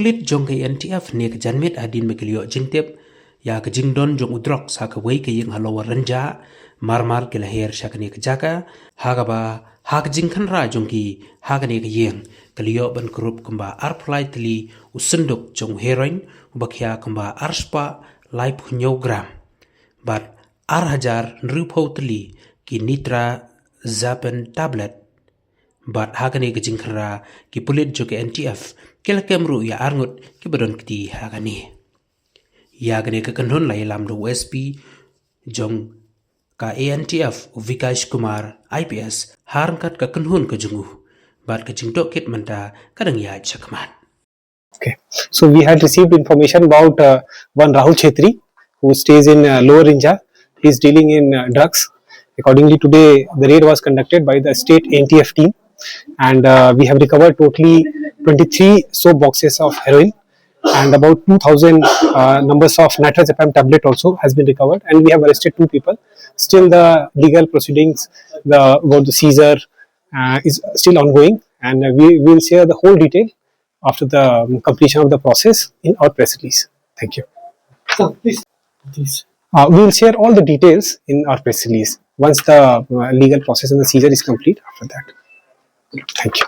pulit jong ke ANTF ne ke janmit adin mekelio jingtep ya ke jingdon jong drok sa ke wei ke ying Lower Rynjah marmar ke lahir syakne ke jaka hagaba hak jingkan ra jong ki hagane ke ying kelio ban kurup kemba arplai tli usenduk jong heroin ubakya kemba arspa laip gram bat hajar nrupau tli ki nitrazapem tablet bat hagane ke jingkara ki pulit jo ke ANTF kela kemru ya arngut ki donkti hagane ya gane ke kandhon lai lam do USP jong ka ANTF Vikash Kumar IPS harangkat ke kandhon ke jungu bat ke jingtok kit menta kadang ya chakmat. Okay, so we had received information about one Rahul Chetri who stays in Lower Rynjah. He is dealing in drugs. Accordingly, today the raid was conducted by the state ANTF team, and we have recovered totally 23 soap boxes of heroin, and about 2,000 numbers of nitrazapem tablet also has been recovered, and we have arrested 2 people. Still, the legal proceedings about the seizure is still ongoing, and we will share the whole detail after the completion of the process in our press release. Thank you. Please. We will share all the details in our press release once the legal process and the seizure is complete. After that, thank you.